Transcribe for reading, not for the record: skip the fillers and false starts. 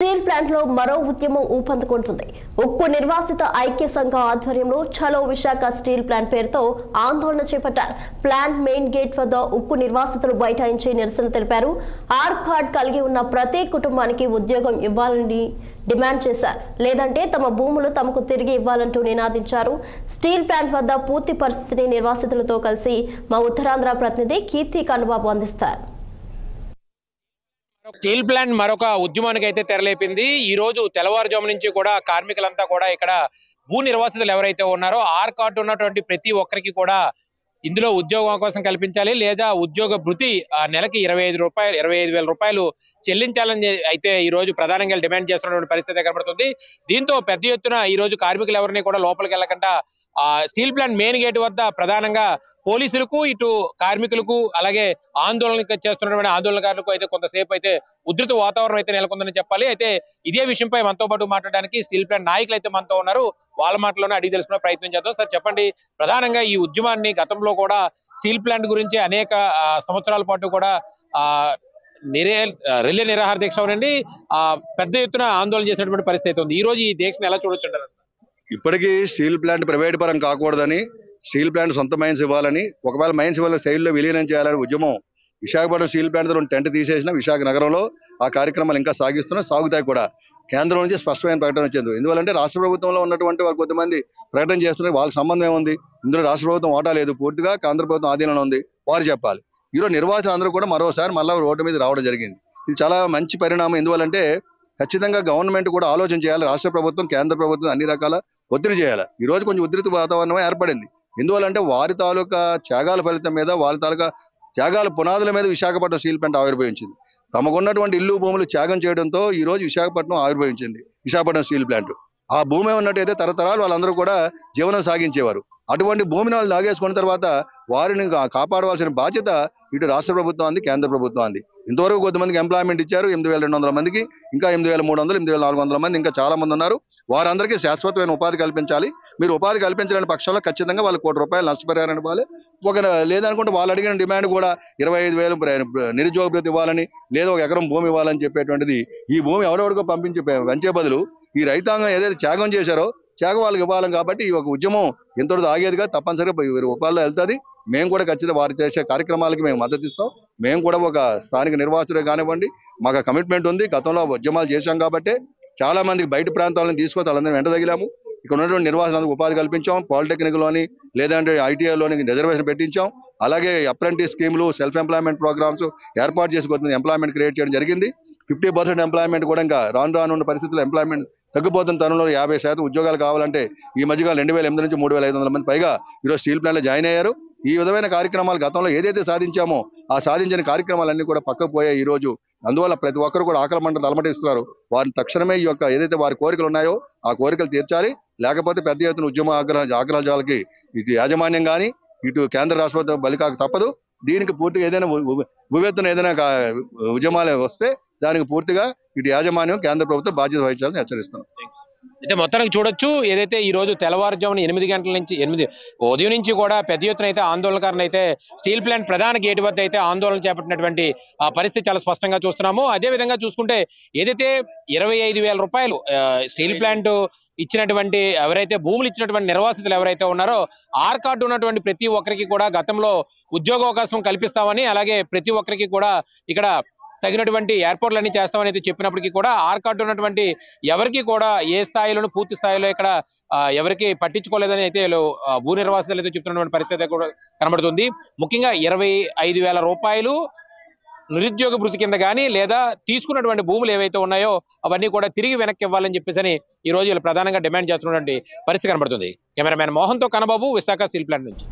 Steel plant లో మరో ఉద్యమం ఊపందుకుంటుంది. ఉక్కు నిర్వాసిత ఐక్య సంఘం ఆధ్వర్యంలో చలో విశాఖ స్టీల్ ప్లాంట్ పేరుతో ఆందోళన చేపట్టారు. ప్లాంట్ మెయిన్ గేట్ వద్ద ఉక్కు నిర్వాసితులు బైఠాయించి నిరసన తెలిపారు. ఆర్ కార్డ్ కలిగి ఉన్న ప్రతి కుటుంబానికి ఉద్యోగం ఇవ్వాలని డిమాండ్ చేశారు. లేదంటే తమ భూములు తమకు తిరిగి ఇవ్వాలంటూ నినాదించారు. స్టీల్ ప్లాంట్ వద్ద పూర్తి పరిస్థితిని నిర్వాసితులతో కలిసి మా ఉత్తరాంధ్ర ప్రతినిధి కీర్తి కనుబాబు అందిస్తారు. స్టీల్ ప్లాంట్ మరొక ఉద్యమానికి అయితే తెరలేపింది. ఈ రోజు తెల్లవారుజాము నుంచి కూడా కార్మికులంతా కూడా ఇక్కడ భూ నిర్వాసితులు ఎవరైతే ఉన్నారో ఆర్ కార్డు ఉన్నటువంటి ప్రతి ఒక్కరికి కూడా ఇందులో ఉద్యోగ అవకాశం కల్పించాలి, లేదా ఉద్యోగ భృతి నెలకి 25,000 రూపాయలు చెల్లించాలని అయితే ఈ రోజు ప్రధానంగా డిమాండ్ చేస్తున్నటువంటి పరిస్థితి కనబడుతుంది. దీంతో పెద్ద ఎత్తున ఈ రోజు కార్మికులు ఎవరిని కూడా లోపలికి వెళ్ళకుండా స్టీల్ ప్లాంట్ మెయిన్ గేట్ వద్ద ప్రధానంగా పోలీసులకు, ఇటు కార్మికులకు, అలాగే ఆందోళన చేస్తున్నటువంటి ఆందోళనకారులకు అయితే కొంతసేపు అయితే ఉధృత వాతావరణం అయితే నెలకొందని చెప్పాలి. అయితే ఇదే విషయంపై మనతో పాటు మాట్లాడడానికి స్టీల్ ప్లాంట్ నాయకులు అయితే మనతో ఉన్నారు. వాళ్ళ మాటలోనే అడిగి తెలుసుకునే ప్రయత్నం చేద్దాం. సార్ చెప్పండి, ప్రధానంగా ఈ ఉద్యమాన్ని గతంలో కూడా స్టీల్ ప్లాంట్ గురించి అనేక సంవత్సరాల పాటు కూడా రిలే నిరాహార దీక్ష అవునండి పెద్ద ఎత్తున ఆందోళన చేసినటువంటి పరిస్థితి ఉంది. ఈ రోజు ఈ దీక్షను ఎలా చూడొచ్చు? ఇప్పటికీ స్టీల్ ప్లాంట్ ప్రైవేట్ పరం కాకూడదని, స్టీల్ ప్లాంట్ సొంత మైన్స్ ఇవ్వాలని, ఒకవేళ మైన్స్ ఇవ్వాలి శైలిలో విలీనం చేయాలని ఉద్యమం విశాఖపట్నం స్టీల్ ప్లాంట్ టెంట్ తీసేసిన విశాఖ నగరంలో ఆ కార్యక్రమాలు ఇంకా సాగుతాయి కూడా. కేంద్రం నుంచి స్పష్టమైన ప్రకటన వచ్చింది. ఎందువల్లంటే రాష్ట్ర ప్రభుత్వంలో ఉన్నటువంటి వారు కొంతమంది ప్రకటన చేస్తున్నారు, వాళ్ళకి సంబంధం ఏముంది? ఇందులో రాష్ట్ర ప్రభుత్వం ఓటా లేదు, పూర్తిగా కేంద్ర ప్రభుత్వం ఆధీనంలో ఉంది, వారు చెప్పాలి. ఈరోజు నిర్వాసితులు అందరూ కూడా మరోసారి మళ్ళీ రోడ్డు మీద రావడం జరిగింది. ఇది చాలా మంచి పరిణామం. ఎందువల్లంటే ఖచ్చితంగా గవర్నమెంట్ కూడా ఆలోచన చేయాలి. రాష్ట్ర ప్రభుత్వం, కేంద్ర ప్రభుత్వం అన్ని రకాల ఒత్తిడి చేయాలి. ఈ రోజు కొంచెం ఉధృత వాతావరణం ఏర్పడింది. ఎందువల్లంటే వారి తాలూకా త్యాగాల ఫలితం మీద, వారి తాలూకా త్యాగాల పునాదుల మీద విశాఖపట్నం స్టీల్ ప్లాంట్ ఆవిర్భవించింది. తమకున్నటువంటి ఇల్లు భూములు త్యాగం చేయడంతో ఈ రోజు విశాఖపట్నం ఆవిర్భవించింది విశాఖపట్నం స్టీల్ ప్లాంట్. ఆ భూమి ఉన్నట్టయితే తరతరాలు వాళ్ళందరూ కూడా జీవనం సాగించేవారు. అటువంటి భూమిని వాళ్ళు లాగేసుకున్న తర్వాత వారిని కాపాడవలసిన బాధ్యత ఇటు రాష్ట్ర ప్రభుత్వం అంది, కేంద్ర ప్రభుత్వం అంది. ఇంతవరకు కొంతమందికి ఎంప్లాయ్మెంట్ ఇచ్చారు, 8,200 మందికి, ఇంకా 8,300, 8,400 మంది ఇంకా చాలా మంది ఉన్నారు. వారందరికీ శాశ్వతమైన ఉపాధి కల్పించాలి. మీరు ఉపాధి కల్పించలేని పక్షంలో ఖచ్చితంగా వాళ్ళు ₹1 కోటి నష్టపరిహారం ఇవ్వాలి. లేదనుకుంటే వాళ్ళు అడిగిన డిమాండ్ కూడా 25,000 నిరుద్యోగ భృతి ఇవ్వాలని, లేదా 1 ఎకరం భూమి ఇవ్వాలని చెప్పేటువంటిది. ఈ భూమి ఎవరెవరికో పంచే బదులు ఈ రైతాంగం ఏదైతే త్యాగం చేశారో త్యాగం వాళ్ళకి ఇవ్వాలి. కాబట్టి ఈ ఒక ఉద్యమం ఎంతటితో ఆగేదిగా తప్పనిసరిగా రూపాయల్లో వెళ్తుంది. మేము కూడా ఖచ్చితంగా వారు చేసే కార్యక్రమాలకి మేము మద్దతు ఇస్తాం. మేము కూడా ఒక స్థానిక నిర్వాసితులే కానివ్వండి, మాకు కమిట్మెంట్ ఉంది. గతంలో ఉద్యమాలు చేశాం కాబట్టి చాలా మందికి బయట ప్రాంతాలను తీసుకొచ్చి వాళ్ళందరూ వెంట తగిలాము. ఇక్కడ ఉన్నటువంటి నిర్వాసితులకు ఉపాధి కల్పించాం. పాలిటెక్నిక్ లోని, లేదంటే ITIలోని రిజర్వేషన్ పెట్టించాం. అలాగే అప్రెంటిస్ స్కీములు, సెల్ఫ్ ఎంప్లాయ్మెంట్ ప్రోగ్రామ్స్ ఏర్పాటు చేసి కొంతమంది ఎంప్లాయ్మెంట్ క్రియేట్ చేయడం జరిగింది. 50% ఎంప్లాయ్మెంట్ కూడా ఇంకా రానున్న పరిస్థితుల్లో ఎంప్లాయ్మెంట్ తగ్గిపోతున్న తరుణంలో 50% ఉద్యోగాలు కావాలంటే ఈ మధ్యకాలం 2008 నుంచి 3,500 మంది పైగా ఈరోజు స్టీల్ ప్లాంట్లో జాయిన్ అయ్యారు. ఈ విధమైన కార్యక్రమాలు గతంలో ఏదైతే సాధించామో ఆ సాధించిన కార్యక్రమాలన్నీ కూడా పక్కకు పోయాయి ఈ రోజు. అందువల్ల ప్రతి ఒక్కరు కూడా ఆకలి మంట తలమటిస్తున్నారు. వారిని తక్షణమే ఈ యొక్క ఏదైతే వారి కోరికలు ఉన్నాయో ఆ కోరికలు తీర్చాలి. లేకపోతే పెద్ద ఎత్తున ఉద్యమ ఆగ్రహాలకి ఇటు యాజమాన్యం కానీ, ఇటు కేంద్ర రాష్ట్ర ప్రభుత్వం బలికాక తప్పదు. దీనికి పూర్తిగా ఏదైనా ఉవ్వెత్తున ఏదైనా ఉద్యమాలు వస్తే దానికి పూర్తిగా ఇటు యాజమాన్యం, కేంద్ర ప్రభుత్వం బాధ్యత వహించాలని హెచ్చరిస్తున్నాం. అయితే మొత్తానికి చూడొచ్చు, ఏదైతే ఈ రోజు తెల్లవారుజామున 8 గంటల నుంచి ఉదయం నుంచి కూడా పెద్ద ఎత్తున అయితే ఆందోళనకారులు అయితే స్టీల్ ప్లాంట్ ప్రధాన గేటు వద్ద అయితే ఆందోళన చేపట్టినటువంటి పరిస్థితి చాలా స్పష్టంగా చూస్తున్నాము. అదే విధంగా చూసుకుంటే ఏదైతే 25,000 రూపాయలు స్టీల్ ప్లాంట్ ఇచ్చినటువంటి, ఎవరైతే భూములు ఇచ్చినటువంటి నిర్వాసితులు ఎవరైతే ఉన్నారో ఆర్ కార్డు ఉన్నటువంటి ప్రతి ఒక్కరికి కూడా గతంలో ఉద్యోగ అవకాశం కల్పిస్తామని, అలాగే ప్రతి ఒక్కరికి కూడా ఇక్కడ తగినటువంటి ఏర్పాట్లన్నీ చేస్తామని అయితే చెప్పినప్పటికీ కూడా ఆర్ కార్డు ఉన్నటువంటి ఎవరికి కూడా ఏ స్థాయిలోనూ పూర్తి స్థాయిలో ఇక్కడ ఎవరికి పట్టించుకోలేదని అయితే భూ నిర్వాసితులు అయితే చెప్తున్నటువంటి పరిస్థితి కూడా కనబడుతుంది. ముఖ్యంగా 25,000 రూపాయలు నిరుద్యోగ భృతి కింద కానీ, లేదా తీసుకున్నటువంటి భూములు ఏవైతే ఉన్నాయో అవన్నీ కూడా తిరిగి వెనక్కి ఇవ్వాలని చెప్పేసి ఈ రోజు వీళ్ళు ప్రధానంగా డిమాండ్ చేస్తున్నటువంటి పరిస్థితి కనబడుతుంది. కెమెరామ్యాన్ మోహన్తో కనబాబు, విశాఖ స్టీల్ ప్లాంట్ నుంచి.